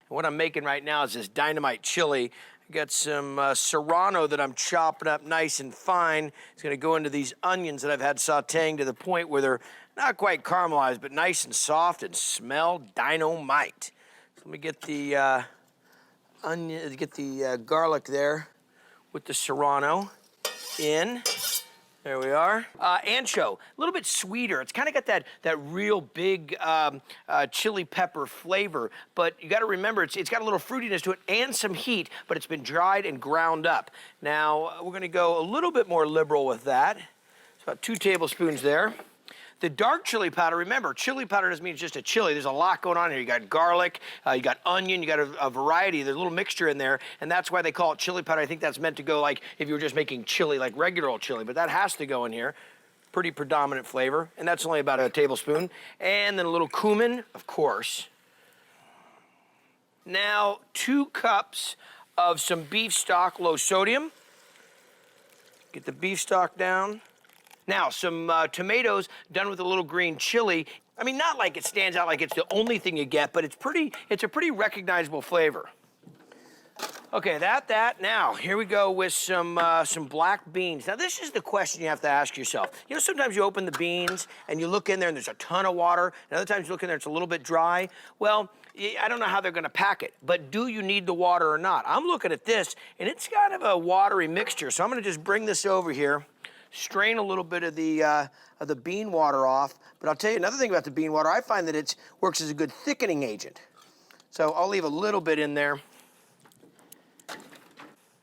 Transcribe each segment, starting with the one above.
What I'm making right now is this dynamite chili. I got some serrano that I'm chopping up nice and fine. It's gonna go into these onions that I've had sauteing to the point where they're not quite caramelized, but nice and soft and smell dynamite. So let me get the garlic there with the serrano in. There we are. Ancho, a little bit sweeter. It's kind of got that real big chili pepper flavor, but you got to remember it's got a little fruitiness to it and some heat, but it's been dried and ground up. Now, we're gonna go a little bit more liberal with that. It's about 2 tablespoons there. The dark chili powder, remember, chili powder doesn't mean it's just a chili. There's a lot going on here. You got garlic, you got onion, you got a variety. There's a little mixture in there, and that's why they call it chili powder. I think that's meant to go like if you were just making chili, like regular old chili, but that has to go in here. Pretty predominant flavor, and that's only about a tablespoon. And then a little cumin, of course. Now, 2 cups of some beef stock, low sodium. Get the beef stock down. Now, some tomatoes done with a little green chili. I mean, not like it stands out like it's the only thing you get, but it's a pretty recognizable flavor. Okay, that. Now, here we go with some black beans. Now, this is the question you have to ask yourself. You know, sometimes you open the beans and you look in there and there's a ton of water, and other times you look in there, it's a little bit dry. Well, I don't know how they're gonna pack it, but do you need the water or not? I'm looking at this, and it's kind of a watery mixture, so I'm gonna just bring this over here. Strain a little bit of the bean water off, but I'll tell you another thing about the bean water. I find that it works as a good thickening agent. So I'll leave a little bit in there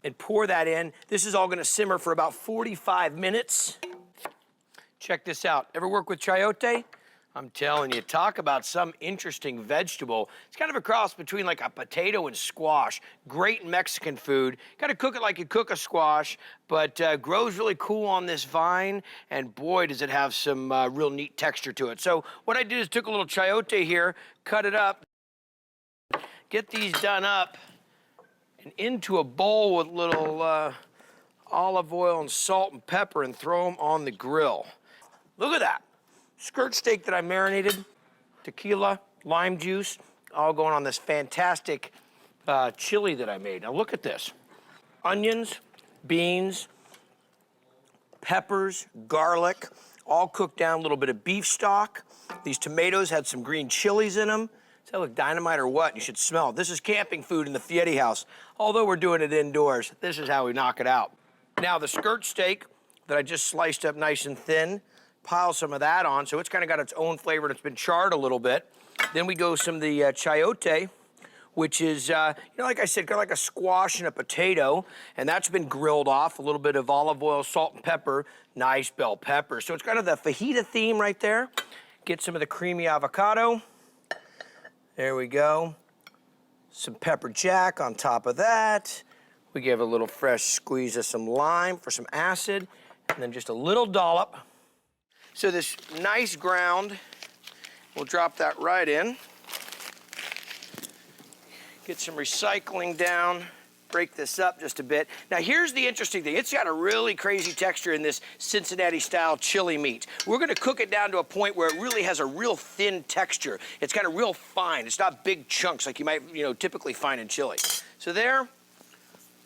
and pour that in. This is all gonna simmer for about 45 minutes. Check this out. Ever work with chayote? I'm telling you, talk about some interesting vegetable. It's kind of a cross between like a potato and squash. Great Mexican food. Gotta cook it like you cook a squash, but grows really cool on this vine, and boy, does it have some real neat texture to it. So what I did is took a little chayote here, cut it up, get these done up, and into a bowl with little olive oil and salt and pepper, and throw them on the grill. Look at that. Skirt steak that I marinated, tequila, lime juice, all going on this fantastic chili that I made. Now look at this. Onions, beans, peppers, garlic, all cooked down, a little bit of beef stock. These tomatoes had some green chilies in them. Does that look dynamite or what? You should smell it. This is camping food in the Fieri house. Although we're doing it indoors, this is how we knock it out. Now the skirt steak that I just sliced up nice and thin, pile some of that on, so it's kind of got its own flavor and it's been charred a little bit. Then we go some of the chayote, which is, you know, like I said, kind of like a squash and a potato, and that's been grilled off, a little bit of olive oil, salt and pepper, nice bell pepper. So it's kind of the fajita theme right there. Get some of the creamy avocado. There we go. Some pepper jack on top of that. We give a little fresh squeeze of some lime for some acid, and then just a little dollop. So this nice ground, we'll drop that right in. Get some recycling down, break this up just a bit. Now here's the interesting thing. It's got a really crazy texture in this Cincinnati-style chili meat. We're gonna cook it down to a point where it really has a real thin texture. It's kind of real fine. It's not big chunks like you might, you know, typically find in chili. So there, a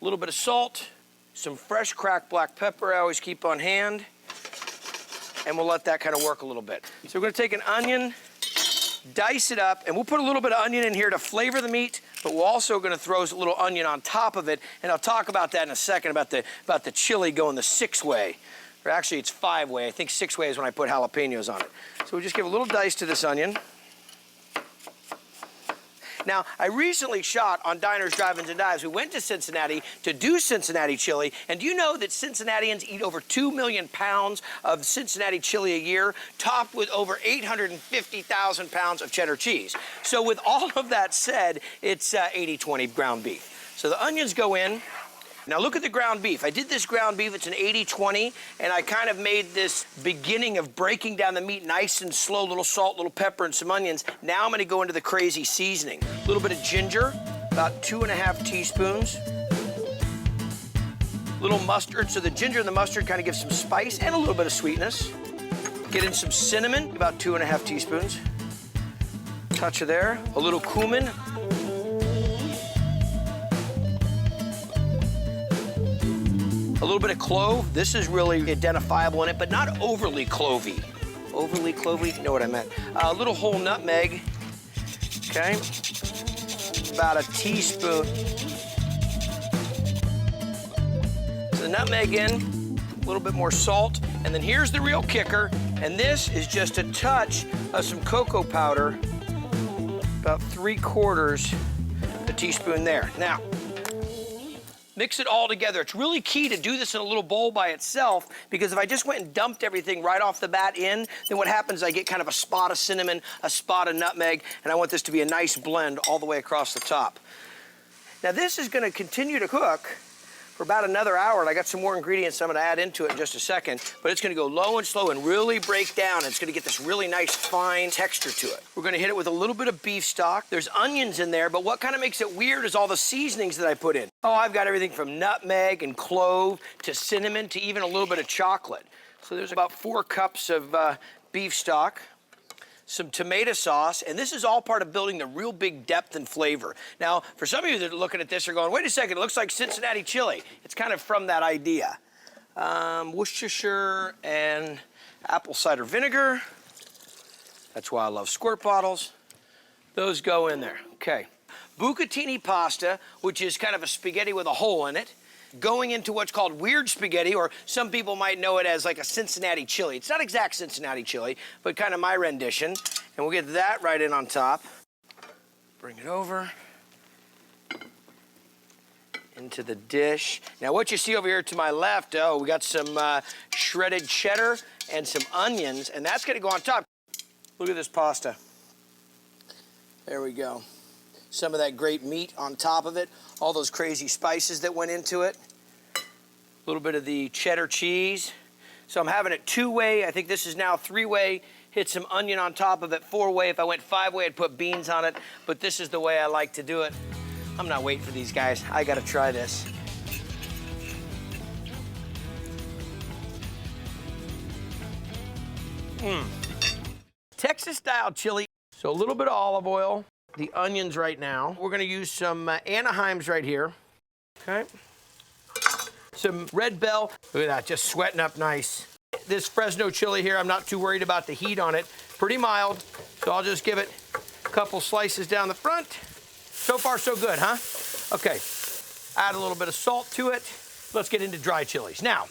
little bit of salt, some fresh cracked black pepper I always keep on hand, and we'll let that kind of work a little bit. So we're gonna take an onion, dice it up, and we'll put a little bit of onion in here to flavor the meat, but we're also gonna throw a little onion on top of it, and I'll talk about that in a second, about the chili going the 6-way. Or actually, it's 5-way. I think 6-way is when I put jalapenos on it. So we just give a little dice to this onion. Now, I recently shot on Diners, Drive-Ins, and Dives. We went to Cincinnati to do Cincinnati chili, and do you know that Cincinnatians eat over 2 million pounds of Cincinnati chili a year, topped with over 850,000 pounds of cheddar cheese? So with all of that said, it's 80-20 ground beef. So the onions go in. Now look at the ground beef. I did this ground beef, it's an 80-20, and I kind of made this beginning of breaking down the meat nice and slow, little salt, little pepper, and some onions. Now I'm gonna go into the crazy seasoning. A little bit of ginger, about 2½ teaspoons. Little mustard, so the ginger and the mustard kind of give some spice and a little bit of sweetness. Get in some cinnamon, about 2½ teaspoons. Touch of there, a little cumin. A little bit of clove. This is really identifiable in it, but not overly clovey. Overly clovey? You know what I meant. A little whole nutmeg. Okay. About a teaspoon. So the nutmeg in, a little bit more salt, and then here's the real kicker, and this is just a touch of some cocoa powder, about 3/4 a teaspoon there. Now, mix it all together. It's really key to do this in a little bowl by itself, because if I just went and dumped everything right off the bat in, then what happens is I get kind of a spot of cinnamon, a spot of nutmeg, and I want this to be a nice blend all the way across the top. Now this is gonna continue to cook for about another hour, and I got some more ingredients I'm gonna add into it in just a second, but it's gonna go low and slow and really break down. It's gonna get this really nice fine texture to it. We're gonna hit it with a little bit of beef stock. There's onions in there, but what kind of makes it weird is all the seasonings that I put in. Oh, I've got everything from nutmeg and clove to cinnamon to even a little bit of chocolate. So there's about 4 cups of beef stock, some tomato sauce, and this is all part of building the real big depth and flavor. Now, for some of you that are looking at this are going, wait a second, it looks like Cincinnati chili. It's kind of from that idea. Worcestershire and apple cider vinegar. That's why I love squirt bottles. Those go in there, okay. Bucatini pasta, which is kind of a spaghetti with a hole in it, going into what's called weird spaghetti, or some people might know it as like a Cincinnati chili. It's not exact Cincinnati chili, but kind of my rendition. And we'll get that right in on top. Bring it over into the dish. Now what you see over here to my left, oh, we got some shredded cheddar and some onions, and that's gonna go on top. Look at this pasta. There we go. Some of that great meat on top of it, all those crazy spices that went into it. A little bit of the cheddar cheese. So I'm having it 2-way. I think this is now 3-way. Hit some onion on top of it, 4-way. If I went 5-way, I'd put beans on it, but this is the way I like to do it. I'm not waiting for these guys. I gotta try this. Texas-style chili. So a little bit of olive oil. The onions right now. We're gonna use some Anaheims right here, okay? Some red bell, look at that, just sweating up nice. This Fresno chili here, I'm not too worried about the heat on it. Pretty mild, so I'll just give it a couple slices down the front. So far, so good, huh? Okay, add a little bit of salt to it. Let's get into dry chilies. Now,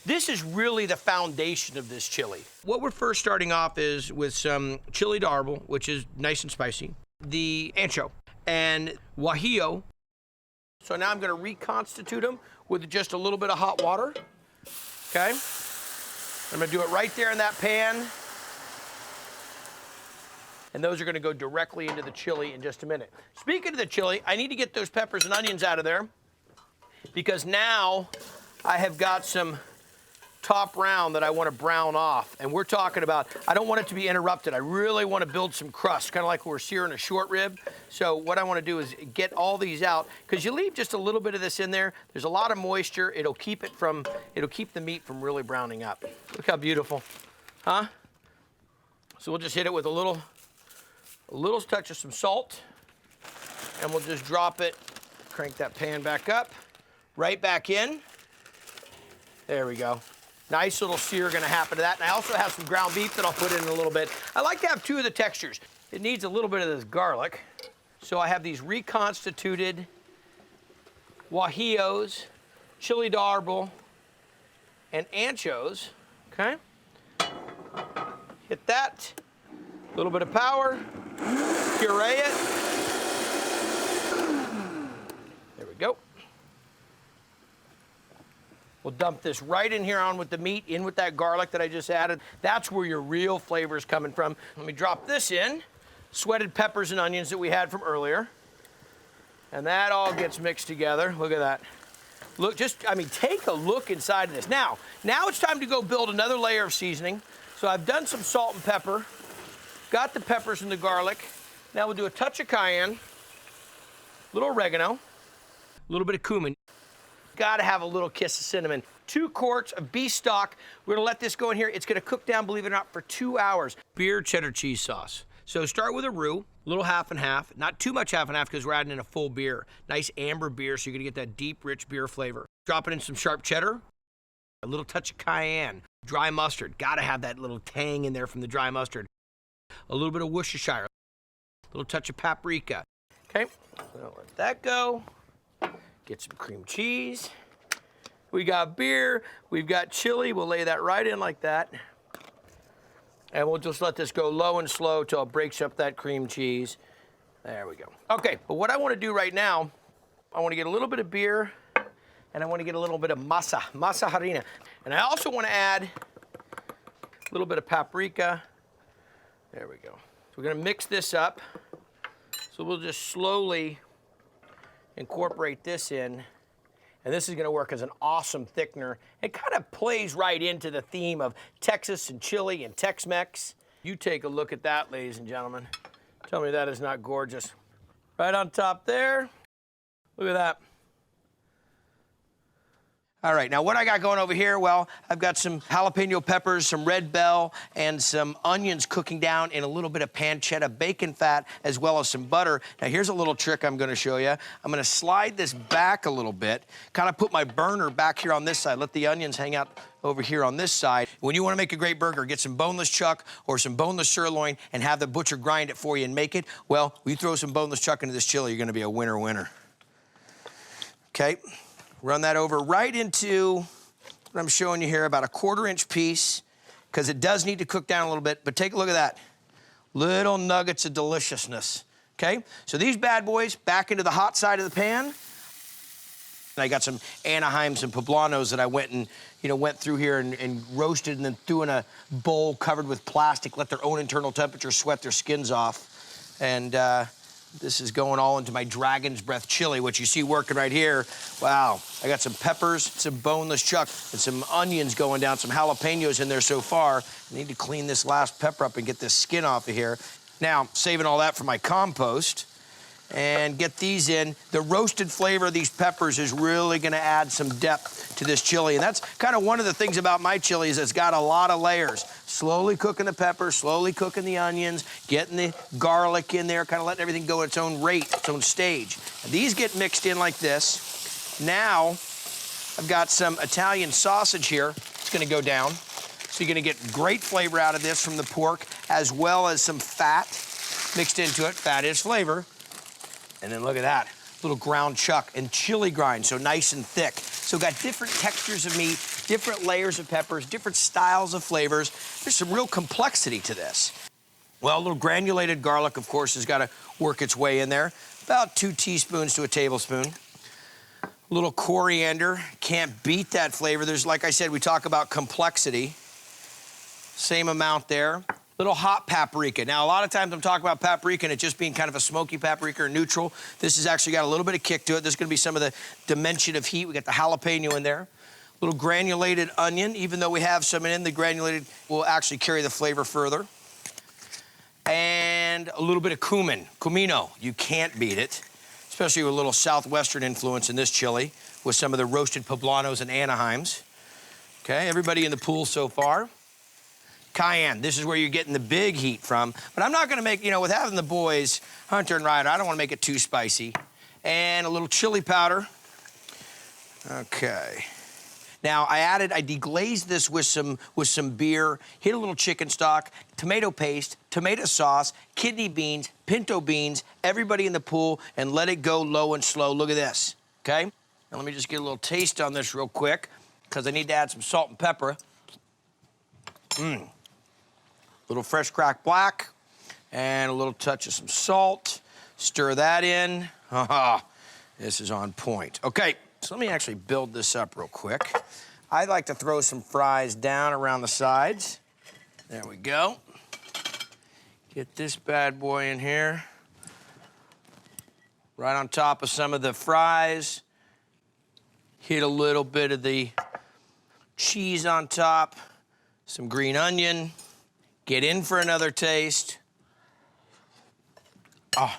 this is really the foundation of this chili. What we're first starting off is with some chili de árbol, which is nice and spicy. The ancho and guajillo. So now I'm gonna reconstitute them with just a little bit of hot water, okay? I'm gonna do it right there in that pan. And those are gonna go directly into the chili in just a minute. Speaking of the chili, I need to get those peppers and onions out of there, because now I have got some top round that I want to brown off. And we're talking about, I don't want it to be interrupted. I really want to build some crust, kind of like we're searing a short rib. So what I want to do is get all these out, because you leave just a little bit of this in there. There's a lot of moisture. It'll keep the meat from really browning up. Look how beautiful, huh? So we'll just hit it with a little touch of some salt, and we'll just drop it, crank that pan back up, right back in. There we go. Nice little sear gonna happen to that. And I also have some ground beef that I'll put in a little bit. I like to have 2 of the textures. It needs a little bit of this garlic. So I have these reconstituted guajillos, chili de árbol, and anchos, okay? Hit that, a little bit of power, puree it. There we go. We'll dump this right in here on with the meat, in with that garlic that I just added. That's where your real flavor is coming from. Let me drop this in. Sweated peppers and onions that we had from earlier. And that all gets mixed together. Look at that. Look, take a look inside of this. Now it's time to go build another layer of seasoning. So I've done some salt and pepper, got the peppers and the garlic. Now we'll do a touch of cayenne, a little oregano, a little bit of cumin. Gotta have a little kiss of cinnamon. 2 quarts of beef stock. We're gonna let this go in here. It's gonna cook down, believe it or not, for 2 hours. Beer cheddar cheese sauce. So start with a roux, a little half and half. Not too much half and half, because we're adding in a full beer. Nice amber beer, so you're gonna get that deep, rich beer flavor. Dropping in some sharp cheddar, a little touch of cayenne, dry mustard. Gotta have that little tang in there from the dry mustard. A little bit of Worcestershire, a little touch of paprika. Okay, I'll let that go. Get some cream cheese. We got beer, we've got chili. We'll lay that right in like that. And we'll just let this go low and slow till it breaks up that cream cheese. There we go. Okay, but what I want to do right now, I want to get a little bit of beer and I want to get a little bit of masa harina. And I also want to add a little bit of paprika. There we go. So we're going to mix this up. So we'll just slowly incorporate this in. And this is going to work as an awesome thickener. It kind of plays right into the theme of Texas and chili and Tex-Mex. You take a look at that, ladies and gentlemen. Tell me that is not gorgeous. Right on top there. Look at that. All right, now what I got going over here, well, I've got some jalapeno peppers, some red bell, and some onions cooking down in a little bit of pancetta bacon fat, as well as some butter. Now here's a little trick I'm gonna show you. I'm gonna slide this back a little bit, kind of put my burner back here on this side, let the onions hang out over here on this side. When you wanna make a great burger, get some boneless chuck or some boneless sirloin and have the butcher grind it for you and make it. Well, you throw some boneless chuck into this chili, you're gonna be a winner. Okay. Run that over right into what I'm showing you here, about a 1/4 inch piece, because it does need to cook down a little bit, but take a look at that. Little nuggets of deliciousness, okay? So these bad boys back into the hot side of the pan. And I got some Anaheims and Poblanos that I went through here and roasted and then threw in a bowl covered with plastic, let their own internal temperature sweat their skins off. And this is going all into my Dragon's Breath chili, which you see working right here. Wow, I got some peppers, some boneless chuck, and some onions going down, some jalapenos in there so far. I need to clean this last pepper up and get this skin off of here. Now, saving all that for my compost and get these in. The roasted flavor of these peppers is really gonna add some depth to this chili. And that's kind of one of the things about my chili is it's got a lot of layers. Slowly cooking the peppers, slowly cooking the onions, getting the garlic in there, kind of letting everything go at its own rate, its own stage. And these get mixed in like this. Now, I've got some Italian sausage here. It's gonna go down. So you're gonna get great flavor out of this from the pork, as well as some fat mixed into it. Fat is flavor. And then look at that, little ground chuck and chili grind, so nice and thick. So got different textures of meat, different layers of peppers, different styles of flavors. There's some real complexity to this. Well, a little granulated garlic, of course, has got to work its way in there. About 2 teaspoons to a tablespoon. A little coriander, can't beat that flavor. There's, like I said, we talk about complexity. Same amount there. Little hot paprika. Now, a lot of times I'm talking about paprika and it just being kind of a smoky paprika or neutral. This has actually got a little bit of kick to it. There's gonna be some of the dimension of heat. We got the jalapeno in there. A little granulated onion, even though we have some in, the granulated will actually carry the flavor further. And a little bit of cumin, cumino. You can't beat it, especially with a little southwestern influence in this chili with some of the roasted poblanos and Anaheims. Okay, everybody in the pool so far. Cayenne, this is where you're getting the big heat from. But I'm not gonna make, with having the boys, Hunter and Ryder, I don't wanna make it too spicy. And a little chili powder. Okay. Now, I deglazed this with some beer, hit a little chicken stock, tomato paste, tomato sauce, kidney beans, pinto beans, everybody in the pool, and let it go low and slow. Look at this, okay? Now, let me just get a little taste on this real quick, because I need to add some salt and pepper. Little fresh cracked black, and a little touch of some salt. Stir that in. This is on point. Okay, so let me actually build this up real quick. I'd like to throw some fries down around the sides. There we go. Get this bad boy in here. Right on top of some of the fries. Hit a little bit of the cheese on top. Some green onion. Get in for another taste. Oh,